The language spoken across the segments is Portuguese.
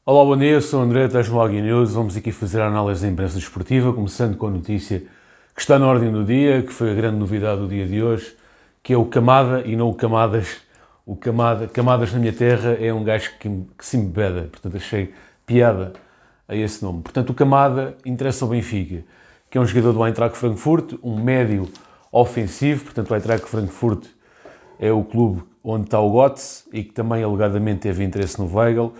Olá, bom dia, sou o André, estás no Águia News. Vamos aqui fazer a análise da imprensa desportiva, começando com a notícia que está na ordem do dia, que foi a grande novidade do dia de hoje, que é o Camada e não o Camadas. O Camada, Camadas na minha terra é um gajo que se embeda, portanto achei piada a esse nome. Portanto, o Camada interessa ao Benfica, que é um jogador do Eintracht Frankfurt, um médio ofensivo, portanto o Eintracht Frankfurt é o clube onde está o Götze e que também alegadamente teve interesse no Weigl.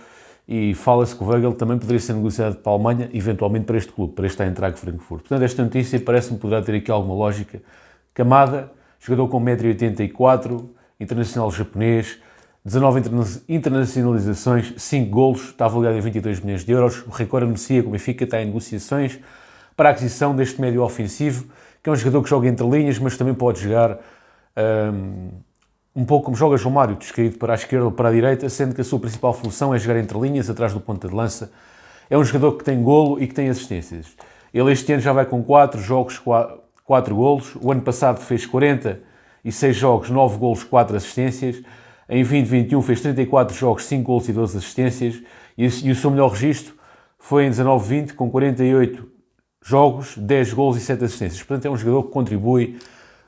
E fala-se que o Weigl também poderia ser negociado para a Alemanha, eventualmente para este clube, para este Eintracht Frankfurt. Portanto, esta notícia parece-me poderá ter aqui alguma lógica. Camada, jogador com 1,84 m, internacional japonês, 19 internacionalizações, 5 golos, está avaliado em 22 milhões de euros. O recorde anuncia que o Benfica está em negociações para a aquisição deste médio ofensivo, que é um jogador que joga entre linhas, mas também pode jogar um pouco como joga João Mário, descaído para a esquerda ou para a direita, sendo que a sua principal função é jogar entre linhas, atrás do ponta de lança. É um jogador que tem golo e que tem assistências. Ele este ano já vai com 4 jogos, 4 golos. O ano passado fez 46 jogos, 9 golos, 4 assistências. Em 2021 fez 34 jogos, 5 golos e 12 assistências. E o seu melhor registro foi em 19-20, com 48 jogos, 10 golos e 7 assistências. Portanto, é um jogador que contribui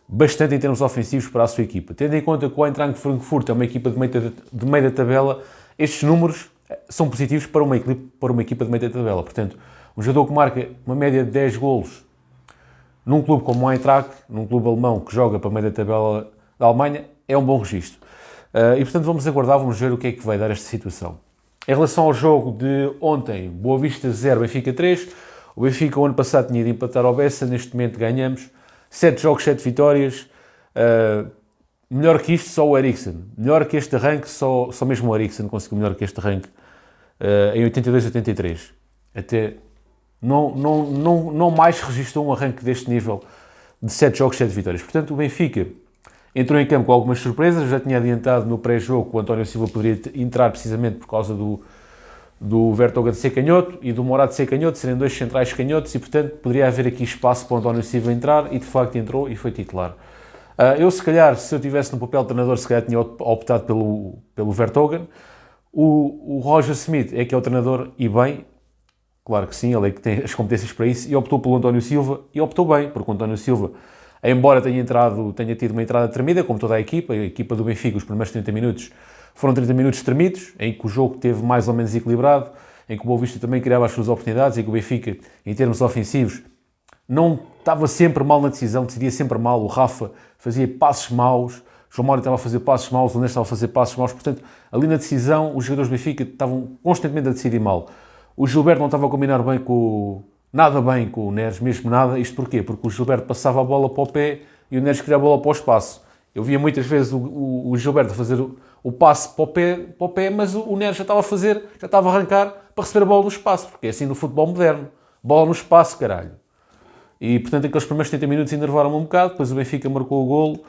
bastante em termos ofensivos para a sua equipa. Tendo em conta que o Eintracht Frankfurt é uma equipa de meio da tabela, estes números são positivos para uma equipa de meio da tabela. Portanto, um jogador que marca uma média de 10 golos num clube como o Eintracht, num clube alemão que joga para meio da tabela da Alemanha, é um bom registro. E, portanto, vamos aguardar, vamos ver o que é que vai dar esta situação. Em relação ao jogo de ontem, Boa Vista 0, Benfica 3. O Benfica, o ano passado, tinha de empatar ao Bessa, neste momento ganhamos. 7 jogos, 7 vitórias. Melhor que isto, só o Eriksen. Melhor que este arranque, só mesmo o Eriksen conseguiu melhor que este arranque em 82-83. Até não mais registrou um arranque deste nível de 7 jogos, 7 vitórias. Portanto, o Benfica entrou em campo com algumas surpresas. Já tinha adiantado no pré-jogo que o António Silva poderia entrar precisamente por causa do Vertonghen de ser canhoto e do Morato de ser canhoto, serem dois centrais canhotos e, portanto, poderia haver aqui espaço para o António Silva entrar e, de facto, entrou e foi titular. Eu, se calhar, se eu estivesse no papel de treinador, se calhar tinha optado pelo Vertonghen. O Roger Smith é que é o treinador e bem, claro que sim, ele é que tem as competências para isso, e optou pelo António Silva e optou bem, porque o António Silva, embora tenha tido uma entrada tremida, como toda a equipa do Benfica, os primeiros 30 minutos, foram 30 minutos tremidos, em que o jogo teve mais ou menos equilibrado, em que o Boa Vista também criava as suas oportunidades, em que o Benfica, em termos ofensivos, não estava sempre mal na decisão, decidia sempre mal. O Rafa fazia passos maus, o João Mário estava a fazer passos maus, o Neres estava a fazer passos maus. Portanto, ali na decisão, os jogadores do Benfica estavam constantemente a decidir mal. O Gilberto não estava a combinar nada bem com o Neres, mesmo nada. Isto porquê? Porque o Gilberto passava a bola para o pé e o Neres queria a bola para o espaço. Eu via muitas vezes o Gilberto a fazer o passe para o pé, mas o Neres já estava a arrancar para receber a bola no espaço, porque é assim no futebol moderno. Bola no espaço, caralho. E, portanto, aqueles primeiros 30 minutos enervaram-me um bocado, depois o Benfica marcou o golo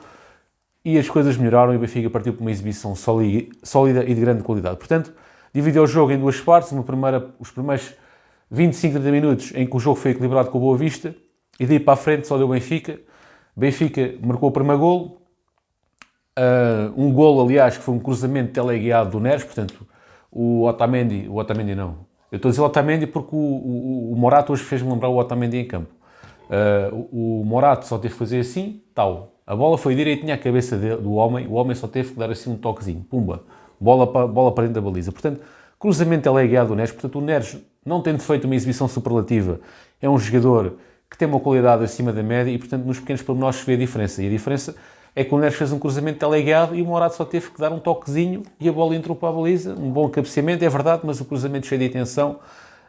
e as coisas melhoraram e o Benfica partiu para uma exibição sólida e de grande qualidade. Portanto, dividiu o jogo em duas partes. Os primeiros 25, 30 minutos em que o jogo foi equilibrado com o Boa Vista e daí para a frente só deu o Benfica. Benfica marcou o primeiro golo. Um golo, aliás, que foi um cruzamento teleguiado do Neres, portanto, o Otamendi não. Eu estou a dizer Otamendi porque o Morato hoje fez-me lembrar o Otamendi em campo. O Morato só teve que fazer assim, tal. A bola foi direitinha à cabeça do homem, o homem só teve que dar assim um toquezinho, pumba, bola para dentro da baliza. Portanto, cruzamento teleguiado do Neres, portanto, o Neres, não tendo feito uma exibição superlativa, é um jogador que tem uma qualidade acima da média e, portanto, nos pequenos pormenores se vê a diferença. E a diferença é que o Neres fez um cruzamento teleguiado e o Morato só teve que dar um toquezinho e a bola entrou para a baliza. Um bom cabeceamento, é verdade, mas o cruzamento cheio de atenção,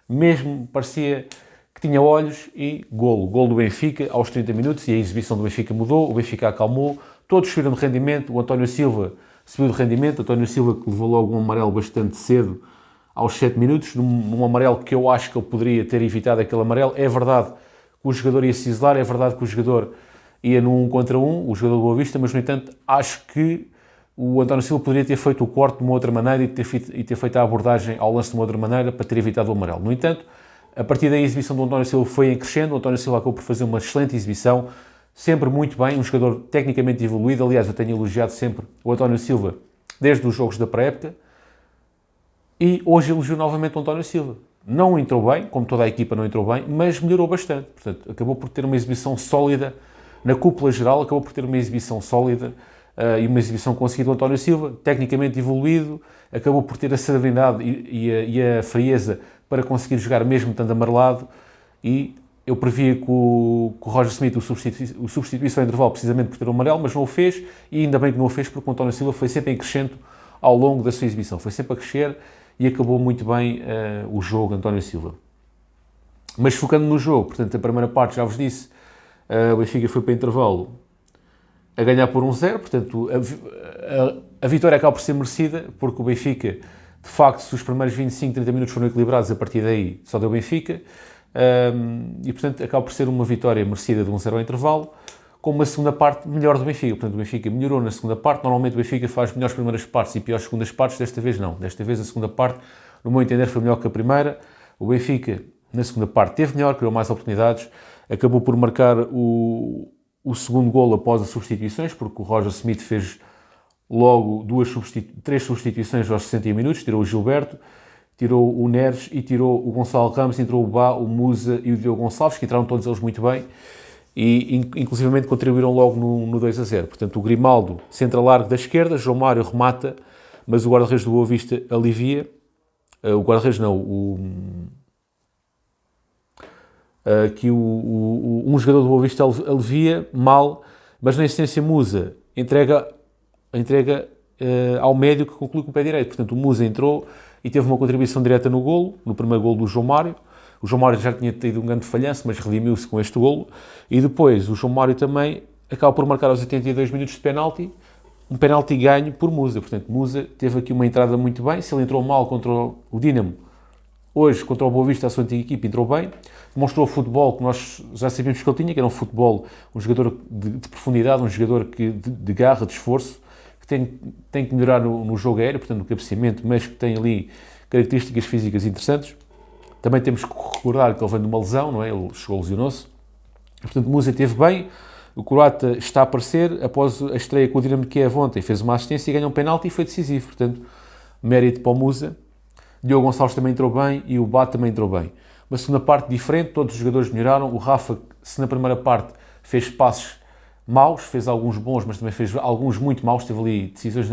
mesmo parecia que tinha olhos e golo. Golo do Benfica aos 30 minutos e a exibição do Benfica mudou, o Benfica acalmou, todos subiram de rendimento, o António Silva subiu de rendimento, o António Silva que levou logo um amarelo bastante cedo aos 7 minutos, num amarelo que eu acho que ele poderia ter evitado aquele amarelo. É verdade que o jogador ia se isolar, é verdade que o jogador ia no 1 contra 1, o jogador do Boa Vista, mas no entanto acho que o António Silva poderia ter feito o corte de uma outra maneira e ter feito a abordagem ao lance de uma outra maneira para ter evitado o amarelo. No entanto, a partir daí a exibição do António Silva foi em crescendo, o António Silva acabou por fazer uma excelente exibição, sempre muito bem, um jogador tecnicamente evoluído. Aliás, eu tenho elogiado sempre o António Silva desde os jogos da pré-época. E hoje elogiou novamente o António Silva. Não entrou bem, como toda a equipa não entrou bem, mas melhorou bastante. Portanto, acabou por ter uma exibição sólida na cúpula geral, acabou por ter uma exibição sólida e uma exibição conseguida do António Silva, tecnicamente evoluído, acabou por ter a serenidade e a frieza para conseguir jogar mesmo estando amarelado, e eu previa que o Roger Smith o substituísse ao intervalo precisamente por ter o amarelo, mas não o fez, e ainda bem que não o fez, porque o António Silva foi sempre em crescendo ao longo da sua exibição, foi sempre a crescer e acabou muito bem o jogo António Silva. Mas focando no jogo, portanto, a primeira parte, já vos disse, o Benfica foi para intervalo a ganhar por 1-0, portanto, a vitória acaba por ser merecida, porque o Benfica, de facto, se os primeiros 25, 30 minutos foram equilibrados, a partir daí só deu Benfica, e, portanto, acaba por ser uma vitória merecida de 1-0 ao intervalo, com uma segunda parte melhor do Benfica. Portanto, o Benfica melhorou na segunda parte. Normalmente o Benfica faz melhores primeiras partes e piores segundas partes, desta vez não. Desta vez a segunda parte, no meu entender, foi melhor que a primeira. O Benfica, na segunda parte, teve melhor, criou mais oportunidades, acabou por marcar o segundo golo após as substituições, porque o Roger Smith fez logo 3 substituições aos 60 minutos, tirou o Gilberto, tirou o Neres e tirou o Gonçalo Ramos, entrou o Bá, o Musa e o Diogo Gonçalves, que entraram todos eles muito bem e inclusivamente contribuíram logo no 2-0. Portanto, o Grimaldo centra largo da esquerda, João Mário remata, mas o guarda-redes do Boa Vista alivia. O guarda-redes não, um jogador do Boa Vista alivia mal, mas na essência Musa entrega ao médio, que conclui com o pé direito. Portanto, o Musa entrou e teve uma contribuição direta no golo, no primeiro golo do João Mário. O João Mário já tinha tido um grande falhanço, mas redimiu-se com este golo. E depois o João Mário também acaba por marcar aos 82 minutos de penalti, um penalti ganho por Musa. Portanto, Musa teve aqui uma entrada muito bem. Se ele entrou mal contra o Dinamo, hoje contra o Boa Vista, a sua antiga equipe, entrou bem. Demonstrou o futebol que nós já sabíamos que ele tinha, que era um futebol, um jogador de profundidade, um jogador de garra, de esforço, que tem que melhorar no jogo aéreo, portanto, no cabeceamento, mas que tem ali características físicas interessantes. Também temos que recordar que ele vem de uma lesão, não é? Ele chegou, lesionou-se. Portanto, Musa esteve bem. O croata está a aparecer. Após a estreia com o Dinamo de Kiev ontem, fez uma assistência e ganhou um penalti e foi decisivo. Portanto, mérito para o Musa. Diogo Gonçalves também entrou bem e o Bá também entrou bem. Uma segunda parte diferente, todos os jogadores melhoraram. O Rafa, se na primeira parte fez passos maus, fez alguns bons, mas também fez alguns muito maus. Teve ali decisões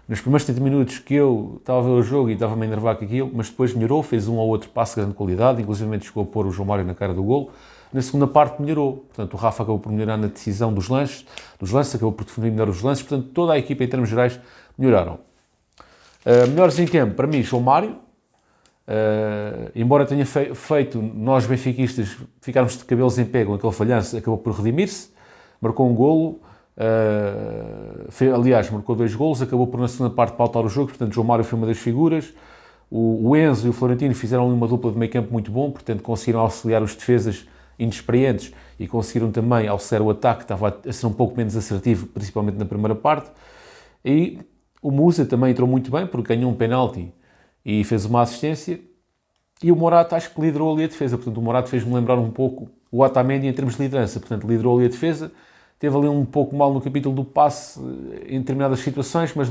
nos primeiros 30 minutos que eu estava a ver o jogo e estava-me a enervar com aquilo, mas depois melhorou, fez um ou outro passo de grande qualidade, inclusive chegou a pôr o João Mário na cara do golo. Na segunda parte melhorou, portanto o Rafa acabou por melhorar na decisão dos lances, acabou por definir melhor os lances, portanto toda a equipa em termos gerais melhoraram. Melhores em campo, para mim, João Mário, embora tenha feito nós benfiquistas ficarmos de cabelos em pé com aquele falhanço, acabou por redimir-se, marcou um golo. Aliás, marcou 2 golos, acabou por na segunda parte pautar o jogo, portanto João Mário foi uma das figuras. O Enzo e o Florentino fizeram uma dupla de meio campo muito bom, portanto conseguiram auxiliar os defesas inexperientes e conseguiram também auxiliar o ataque, que estava a ser um pouco menos assertivo, principalmente na primeira parte. E o Musa também entrou muito bem, porque ganhou um penalti e fez uma assistência. E o Morata acho que liderou ali a defesa, portanto o Morata fez-me lembrar um pouco o Otamendi em termos de liderança, portanto liderou ali a defesa. Teve ali um pouco mal no capítulo do passe em determinadas situações, mas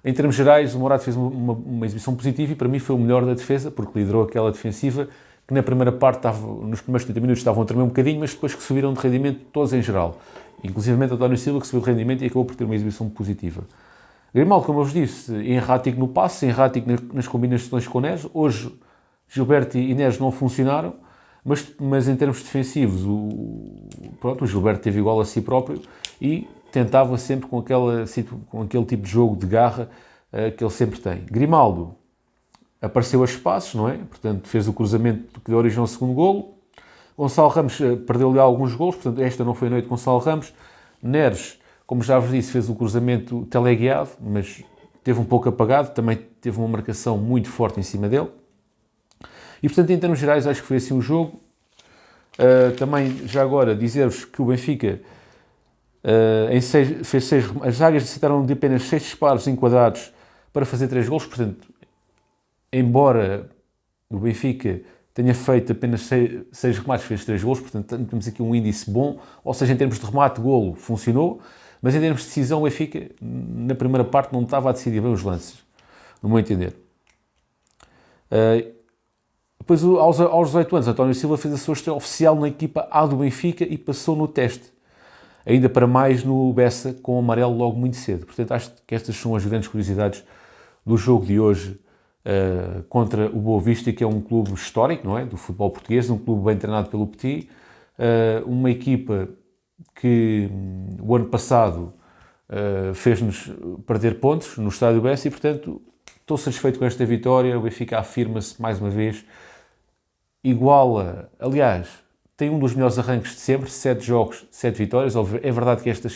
em termos gerais o Morata fez uma exibição positiva e para mim foi o melhor da defesa, porque liderou aquela defensiva que na primeira parte, nos primeiros 30 minutos estavam a tremer um bocadinho, mas depois que subiram de rendimento todos em geral. Inclusive António Silva, que subiu de rendimento e acabou por ter uma exibição positiva. Grimaldo, como eu vos disse, errático no passe, errático nas combinações com o Neres. Hoje Gilberto e Neres não funcionaram. Mas em termos defensivos, o Gilberto teve igual a si próprio e tentava sempre com aquele tipo de jogo de garra que ele sempre tem. Grimaldo apareceu a espaços, não é? Portanto, fez o cruzamento que deu origem ao segundo golo. Gonçalo Ramos perdeu-lhe alguns golos, portanto, esta não foi a noite de Gonçalo Ramos. Neres, como já vos disse, fez o cruzamento teleguiado, mas teve um pouco apagado, também teve uma marcação muito forte em cima dele. E, portanto, em termos gerais, acho que foi assim o jogo. Também, já agora, dizer-vos que o Benfica as zagas necessitaram de apenas 6 disparos enquadrados para fazer 3 golos. Portanto, embora o Benfica tenha feito apenas 6 remates, fez 3 golos. Portanto, temos aqui um índice bom. Ou seja, em termos de remate, golo, funcionou. Mas em termos de decisão, o Benfica, na primeira parte, não estava a decidir bem os lances, no meu entender. Depois, aos 18 anos, António Silva fez a sua estreia oficial na equipa A do Benfica e passou no teste. Ainda para mais no Bessa, com o amarelo logo muito cedo. Portanto, acho que estas são as grandes curiosidades do jogo de hoje contra o Boa Vista, que é um clube histórico, não é? Do futebol português, um clube bem treinado pelo Petit, uma equipa que o ano passado fez-nos perder pontos no estádio Bessa e, portanto, estou satisfeito com esta vitória. O Benfica afirma-se mais uma vez, aliás, tem um dos melhores arranques de sempre, 7 jogos, 7 vitórias. É verdade que estes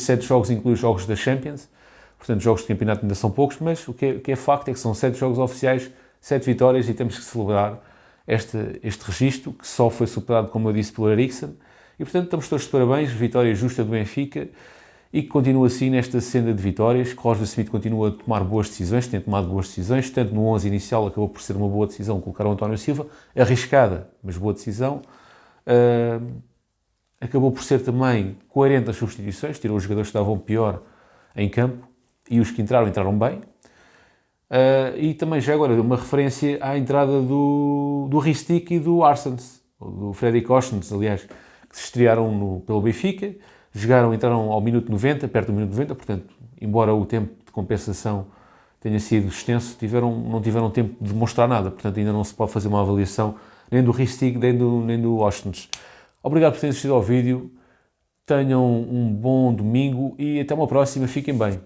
7 jogos incluem os jogos da Champions, portanto, jogos de campeonato ainda são poucos, mas o que é facto é que são 7 jogos oficiais, 7 vitórias, e temos que celebrar este registro, que só foi superado, como eu disse, pelo Eriksen. E, portanto, estamos todos de parabéns, vitória justa do Benfica, e que continua assim nesta senda de vitórias, que Roger Smith continua a tomar boas decisões, tem tomado boas decisões, tanto no 11 inicial acabou por ser uma boa decisão colocar o António Silva, arriscada, mas boa decisão. Acabou por ser também coerente nas substituições, tirou os jogadores que estavam pior em campo, e os que entraram bem. E também já agora uma referência à entrada do Ristic e do Arsens, do Fredrik Ossens, aliás, que se estrearam pelo Benfica, entraram ao minuto 90, perto do minuto 90, portanto, embora o tempo de compensação tenha sido extenso, não tiveram tempo de mostrar nada, portanto ainda não se pode fazer uma avaliação nem do Ristic, nem do Ossens. Obrigado por terem assistido ao vídeo, tenham um bom domingo e até uma próxima, fiquem bem.